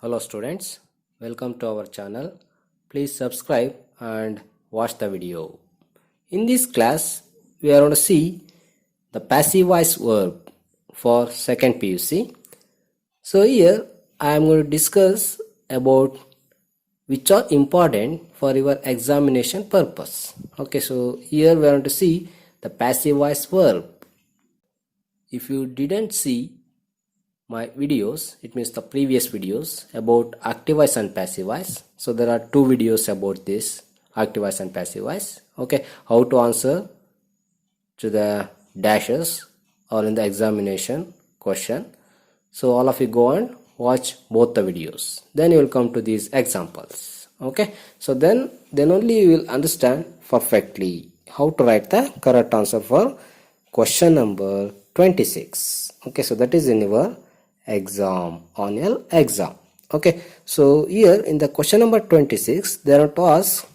Hello students, welcome to our channel. Please subscribe and watch the video. In this class, we are going to see the passive voice verb for second PUC. So here I am going to discuss about which are important for your examination purpose. Okay, so here we are going to see the passive voice verb. If you didn't see my videos, it means the previous videos about active voice and passive voice, so there are two videos about this active voice and passive voice. Okay, how to answer to the dashes or in the examination question. So all of you go and watch both the videos, then you will come to these examples. Okay, so then only you will understand perfectly how to write the correct answer for question number 26. Okay, so that is in your exam, on your exam. Okay, so here in the question number 26 they are to ask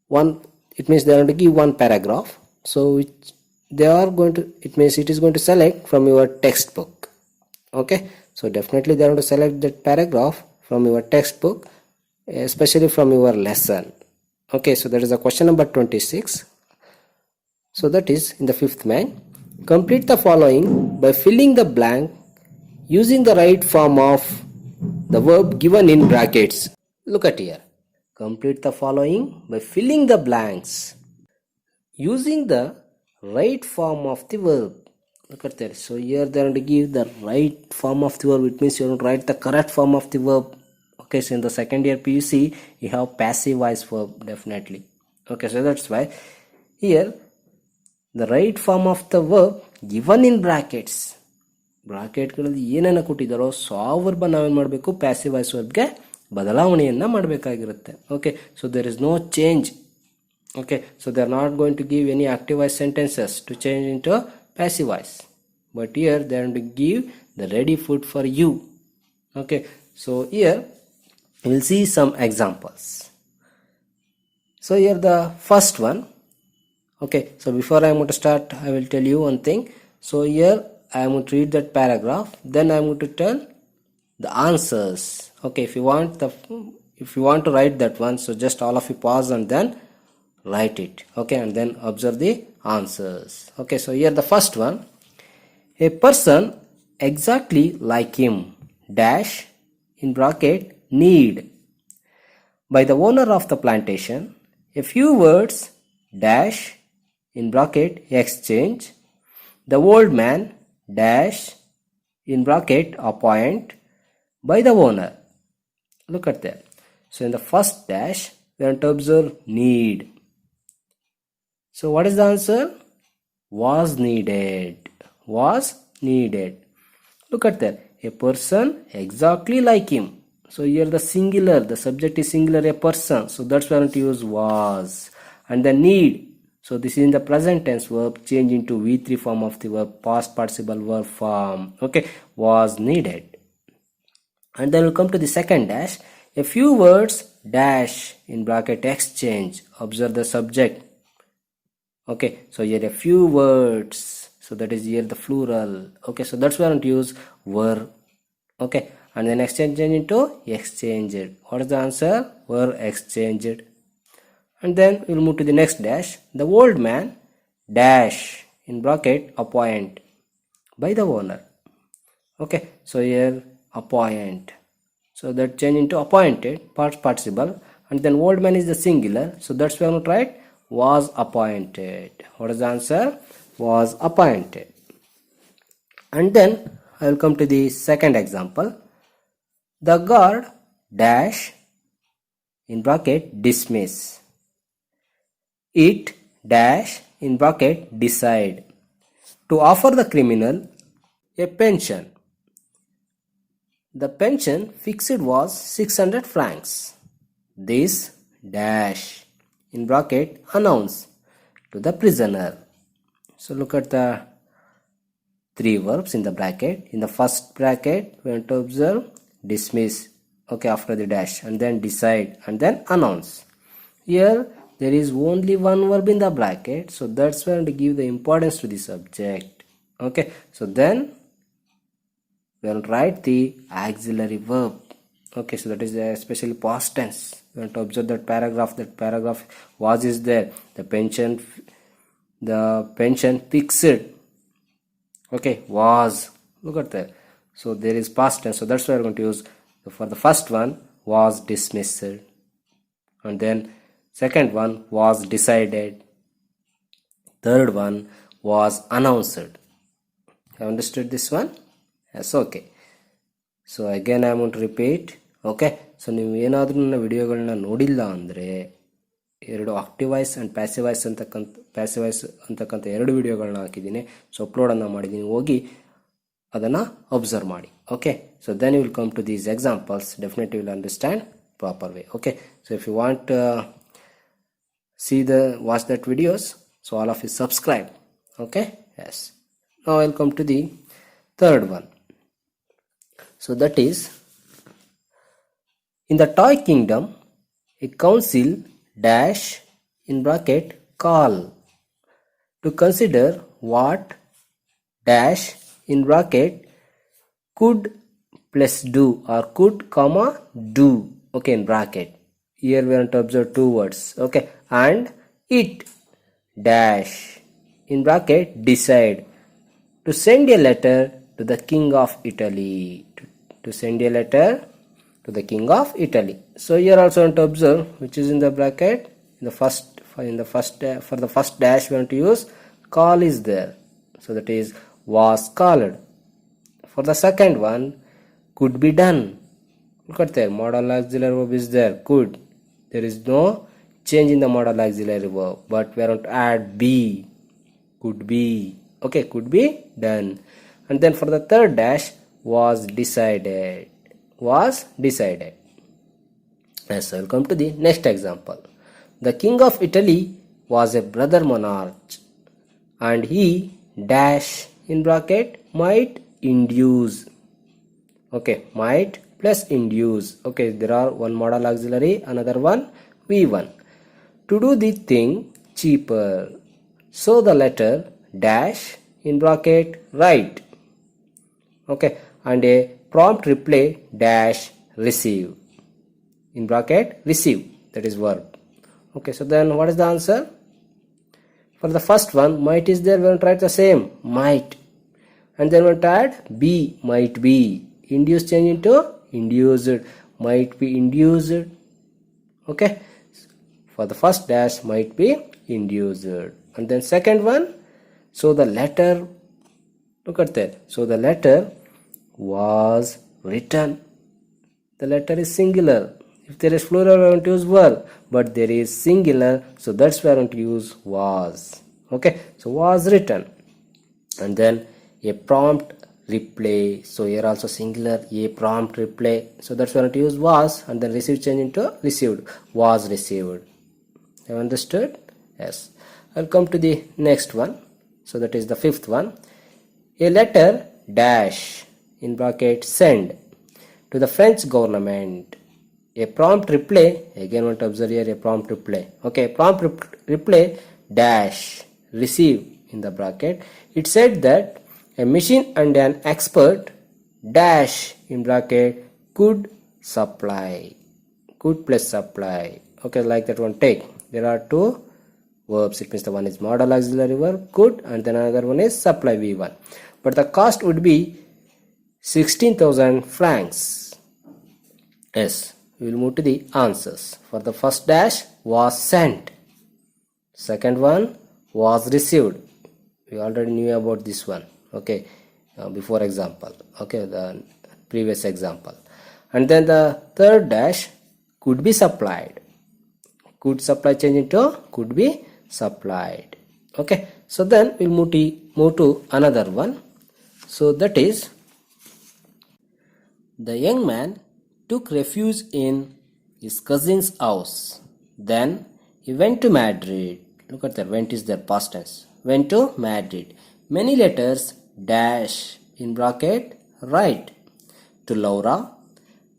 one, it means they are to give one paragraph, so they are going to, it means it is going to select from your textbook. Okay, so definitely they are going to select that paragraph from your textbook, especially from your lesson. Okay, so that is the question number 26. So that is in the fifth main. Complete the following by filling the blank using the right form of the verb given in brackets. Look at here. Complete the following by filling the blanks using the right form of the verb. Look at that. So here they are going to give the right form of the verb. It means you are going to write the correct form of the verb. Okay, so in the second year PUC you have passive voice verb definitely. Okay, so that's why here the right form of the verb given in brackets. ಬ್ರಾಕೆಟ್ಗಳಲ್ಲಿ ಏನೇನು ಕೊಟ್ಟಿದ್ದಾರೋ so ಆ verb ನಾವೇನು ಮಾಡಬೇಕು, passive voice ವರ್ಬ್ಗೆ ಬದಲಾವಣೆಯನ್ನು ಮಾಡಬೇಕಾಗಿರುತ್ತೆ. Okay, so there is no change. Okay, so they are not going to give any active voice sentences to change into passive voice, but here they are to give the ready food for you. Okay, so here will see some examples. So here the first one. Okay, so before I am going to start, I will tell you one thing. So here I am going to read that paragraph, then I am going to tell the answers. Okay, if you want to write that one, so just all of you pause and then write it. Okay, and then observe the answers. Okay, so here the first one. A person exactly like him dash in bracket need by the owner of the plantation. A few words dash in bracket exchange the old man dash in bracket appoint by the owner. Look at that. So in the first dash we want to observe need. So what is the answer? Was needed. Was needed. Look at that. A person exactly like him. So here the singular, the subject is singular, a person, so that's why I want to use was. And the need, so this is in the present tense verb change into V3 form of the verb, past participle verb form. Okay, was needed. And then we'll come to the second dash. A few words dash in bracket exchange. Observe the subject. Okay, so here a few words, so that is here the plural. Okay, so that's why I want to use were. Okay, and then exchange into exchanged. What is the answer? Were exchanged. And then we'll move to the next dash. The old man dash in bracket appoint by the owner. Okay, so here appoint, so that change into appointed, past participle, and then old man is the singular, so that's why I'm going to write was appointed. What is the answer? Was appointed. And then I will come to the second example. The guard dash in bracket dismiss it dash in bracket decide to offer the criminal a pension. The pension fixed was 600 francs. This dash in bracket announce to the prisoner. So look at the three verbs in the bracket. In the first bracket we want to observe dismiss, okay, after the dash, and then decide, and then announce. Here there is only one verb in the bracket, so that's why I want to give the importance to the subject. Okay, so then we will write the auxiliary verb. Okay, so that is especially past tense. You want to observe that paragraph. That paragraph was is there. The pension fixed. Okay, was. Look at that. So there is past tense. So that's why we're going to use for the first one was dismissed, and then second one was decided. Third one was announced. Have understood this one? Yes, okay. So again I am going to repeat. Okay, so ನೀವು ಏನಾದರೂ ನನ್ನ ವಿಡಿಯೋಗಳನ್ನ ನೋಡಿಲ್ಲ ಅಂದರೆ ಎರಡು active voice and passive voice ಅಂತಕ್ಕಂಥ ಎರಡು ವಿಡಿಯೋಗಳನ್ನ ಹಾಕಿದ್ದೀನಿ. ಸೊ ಅಪ್ಲೋಡನ್ನು ಮಾಡಿದ್ದೀನಿ, ಹೋಗಿ ಅದನ್ನು ಅಬ್ಸರ್ವ್ ಮಾಡಿ. Okay, so then you will come to these examples. Definitely will understand proper way. Okay, so if you want watch that videos, so all of you subscribe. Okay, yes. Now I'll come to the third one. So that is, in the toy kingdom, a council dash in bracket call to consider what dash in bracket could plus do or could comma do. Okay, in bracket. Here we want to observe two words. Okay, and it dash in bracket decide to send a letter to the king of Italy. To send a letter to the king of Italy. So here also want to observe which is in the bracket. For the first dash we want to use call is there. So that is was called. For the second one could be done. Look at there, modal auxiliary verb is there, could. There is no change in the modal auxiliary verb, but we are going to add be. Could be. Okay, could be done. And then for the third dash was decided. Was decided. Yes, I will come to the next example. The king of Italy was a brother monarch, and he dash in bracket might induce. Okay, might plus induce. Okay, there are one modal auxiliary, another one V1. To do the thing cheaper. So the letter dash in bracket write. Okay, and a prompt reply dash receive. In bracket receive. That is verb. Okay, so then what is the answer? For the first one, might is there, we will write the same, might. And then we will add be, might be. Induce change into induced, might be induced. Okay, for the first dash might be induced. And then second one, so the letter, look at that, so the letter was written. The letter is singular. If there is plural I want to use were, but there is singular, so that's why I want to use was. Okay, so was written. And then a prompt reply, so here also singular, a prompt reply, so that's why I want to use was, and then receive change into received, was received. Have understood? Yes. I'll come to the next one. So that is the fifth one. A letter dash in bracket send to the French government. A prompt reply, again want to observe here a prompt reply. Okay, prompt reply dash receive in the bracket. It said that a machine and an expert dash in bracket could supply. Could plus supply. Okay, like that one take. There are two verbs. It means the one is modal auxiliary verb could, and then another one is supply V1. But the cost would be 16,000 francs. Yes, we will move to the answers. For the first dash was sent. Second one was received. We already knew about this one. Okay, before example. Okay, the previous example. And then the third dash could be supplied. Could supply change into could be supplied. Okay, so then we'll move to another one. So that is, the young man took refuge in his cousin's house. Then he went to Madrid. Look at that, went is their past tense. Went to Madrid. Many letters dash in bracket write to Laura,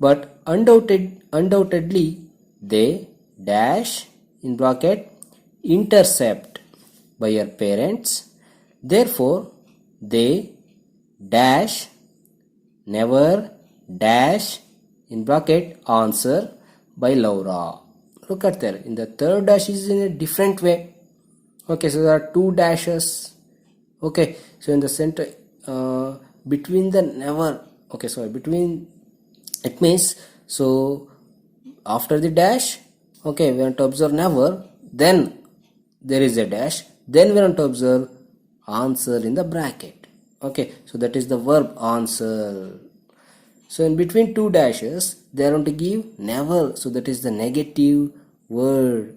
but undoubtedly they dash in bracket intercept by her parents. Therefore they dash never dash in bracket answer by Laura. Look at there. In the third dash is in a different way. Okay, so there are two dashes. Okay, so in the center, between the never. Okay, sorry, between, it means, so after the dash, okay, we want to observe never, then there is a dash, then we want to observe answer in the bracket. Okay, so that is the verb answer. So in between two dashes, they are going to give never, so that is the negative word.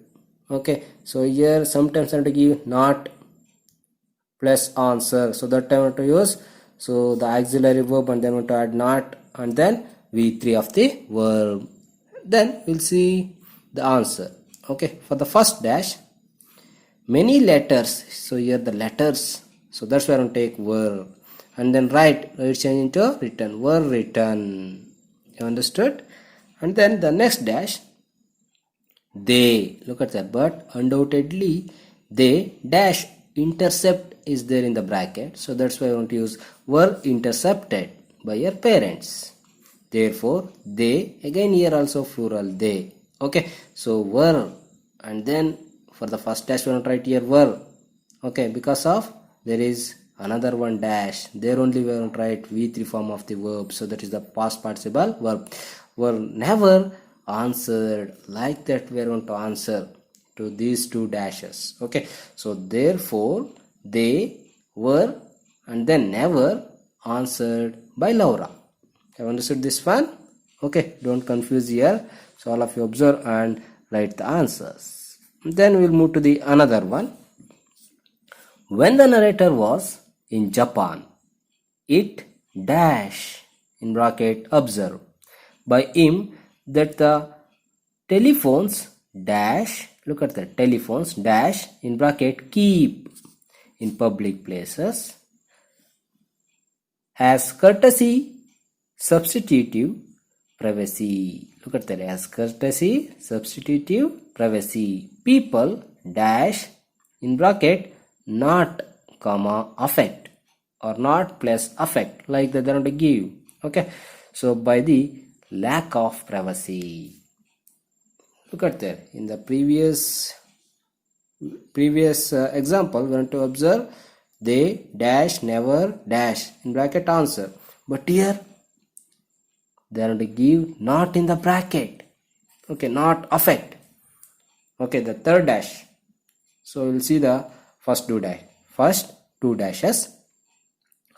Okay, so here sometimes I want to give not plus answer, so that time I want to use so the auxiliary verb and then I want to add not and then V3 of the verb. Then we'll see the answer. Okay, for the first dash, many letters, so here the letters, so that's why I'm going to take were, and then write change into written, were written. You understood? And then the next dash, they, look at that, but undoubtedly they dash intercept is there in the bracket, so that's why I want to use were intercepted by your parents. Therefore they, again here also plural they. Okay, so were, and then for the first dash we want to write here were. Okay, because of there is another one dash, there only we want to write V3 form of the verb, so that is the past participle verb. Were never answered, like that we want to answer to these two dashes. Okay, so therefore they were and then never answered by Laura. Have understood this one? Okay, don't confuse here. So all of you observe and write the answers. Then we'll move to the another one. When the narrator was in Japan, it dash in bracket observe by him that the telephones dash, look at the telephones dash in bracket keep in public places as courtesy substitutive privacy. Look at that, as courtesy substitutive privacy. People dash in bracket not comma affect or not plus affect, like that they want to give. Okay, so by the lack of privacy. Look at there, in the previous example we want to observe they dash never dash in bracket answer, but here they are going to give not in the bracket. Okay, not affect. Okay, the third dash, so we'll see the first two dashes.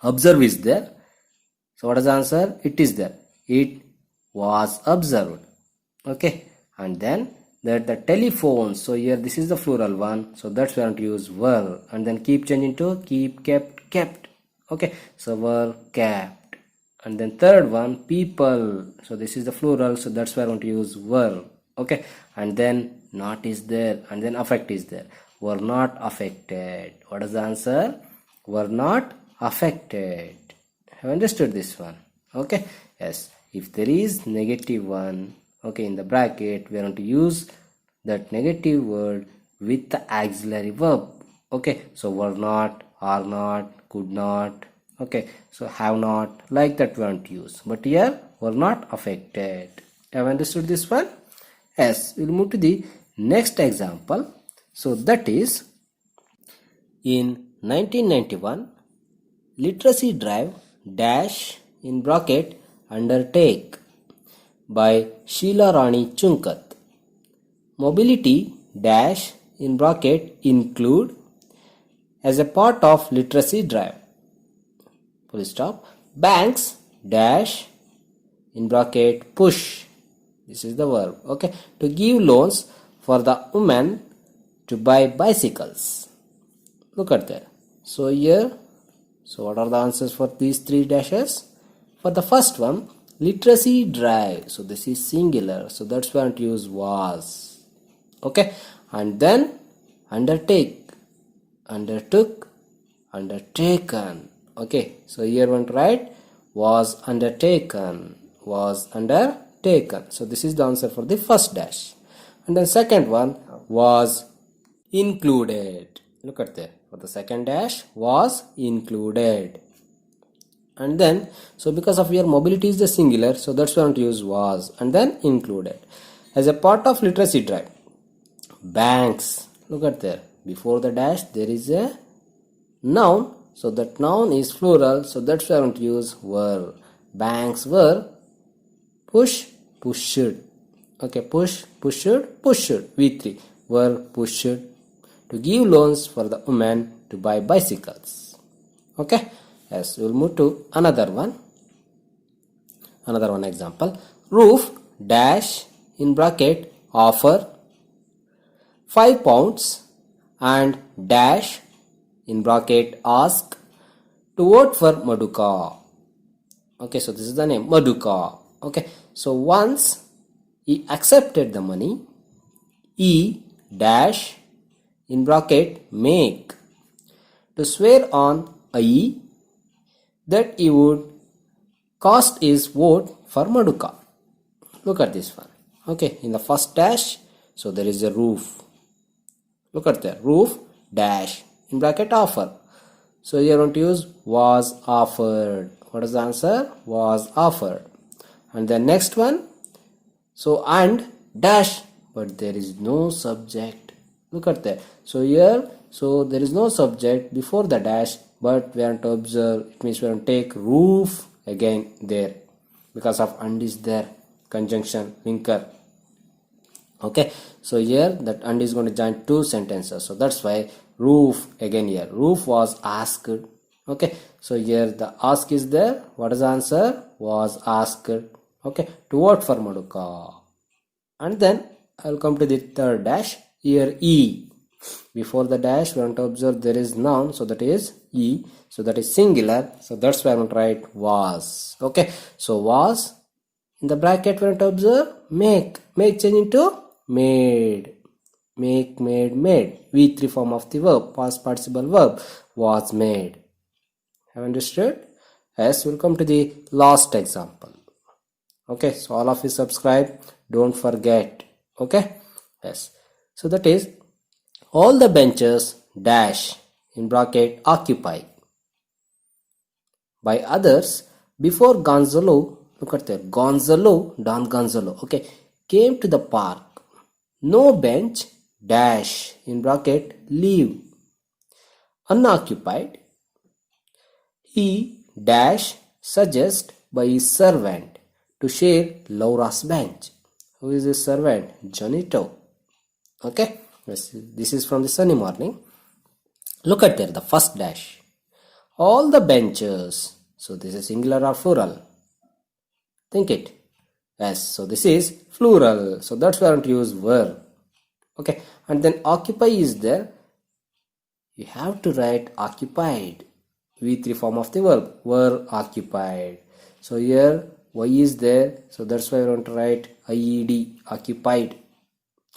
Observe is there, so what is the answer? It is there, it was observed. Okay, and then that the telephone, so here this is the plural one, so that's why I want to use were, and then keep changing to keep, kept. Okay, so were kept. And then third one, people, so this is the plural, so that's why I want to use were. Okay, and then not is there, and then affect is there, were not affected. What is the answer? Were not affected. Have understood this one? Okay, yes, if there is negative one, okay, in the bracket we are going to use that negative word with the auxiliary verb. Okay, so were not, are not, could not. Okay, so have not, like that we want to use, but here were not affected. Have understood this one? Yes, we'll move to the next example. So that is, in 1991 literacy drive dash in bracket undertake by Sheila Rani Chunkat. Mobility dash in bracket include as a part of literacy drive. Full stop. Banks dash in bracket push. This is the verb. Okay, to give loans for the women to buy bicycles. Look at that. So here, so what are the answers for these three dashes? For the first one, literacy drive, so this is singular, so that's why I want to use was. Okay, and then undertake, undertook, undertaken. Okay, so here I want to write was undertaken, was undertaken. So this is the answer for the first dash. And then second one was included. Look at that, for the second dash was included. and then, so because of here mobility is the singular, so that's why I want to use was, and then included. As a part of literacy drive, banks, look at there, before the dash there is a noun, so that noun is plural, so that's why I want to use were. Banks were pushed. Okay, pushed, V3, were pushed to give loans for the women to buy bicycles. Okay, yes, we'll move to another one example. Roof dash in bracket offer £5 and dash in bracket ask to vote for Maduka. Okay, so this is the name Maduka. Okay, so once he accepted the money, E dash in bracket make to swear on I that he would cast his vote for Maduka. Look at this one. Okay, in the first dash, so there is a roof. Look at that, roof dash in bracket offer. So you want to use was offered. What is the answer? Was offered. And the next one, so and dash, but there is no subject. Look at that. So here, so there is no subject before the dash, but we want to observe, it means we want to take roof again there because of and is there, conjunction, linker. Okay, so here that and is going to join two sentences, so that's why roof again here. Roof was asked. Okay, so here the ask is there. What is the answer? Was asked. Okay, to vote for Maduka. And then I will come to the third dash. Here E. Before the dash, we want to observe there is noun, so that is E. So that is singular. So that's why I want to write was. Okay, so was in the bracket we want to observe make. Make change into made. Make, made. V3 form of the verb, past participle verb, was made. Have understood? Yes, we'll come to the last example. Okay, so all of you subscribe, don't forget. Okay, yes, so that is all the benches dash in bracket occupied by others before Gonzalo. Look at there, Gonzalo, Don Gonzalo, okay, came to the park. No bench dash in bracket leave unoccupied. He dash suggest by his servant to share Laura's bench. Who is his servant? Jonito. Okay, this is from the Sunny Morning. Look at there, the first dash. All the benches. So this is singular or plural? Think it. Yes, so this is plural. So that's why I want to use were. Okay, and then occupy is there. You have to write occupied. V3 form of the verb, were occupied. So here Y is there, so that's why I want to write IED, occupied.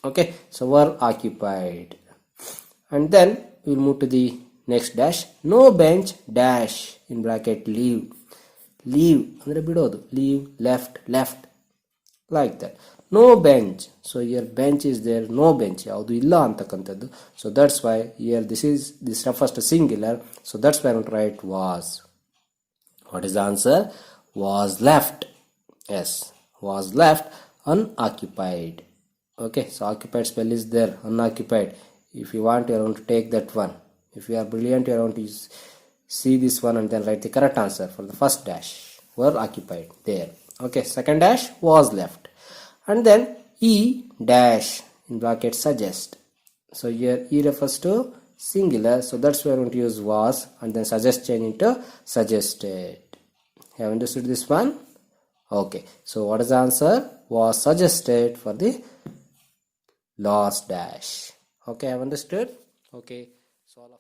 Okay, so were occupied. And then we will move to the next dash. No bench dash in bracket leave. Leave, andre bidodu, leave, left, like that. No bench, so here bench is there, no bench yaudu illa antakantadu, so that's why here this refers to singular, so that's why I want to write was. What is the answer? Was left. Yes, was left unoccupied. Okay, so occupied spell is there, unoccupied. If you want, you are going to take that one. If you are brilliant, you are going to see this one and then write the correct answer for the first dash. Were occupied there. Okay, second dash was left. And then E dash in bracket suggest. So here E refers to singular, so that's why I want to use was, and then suggest change into suggested. Have understood this one? Okay, so what is the answer? Was suggested for the last dash. Okay, have understood? Okay, so all of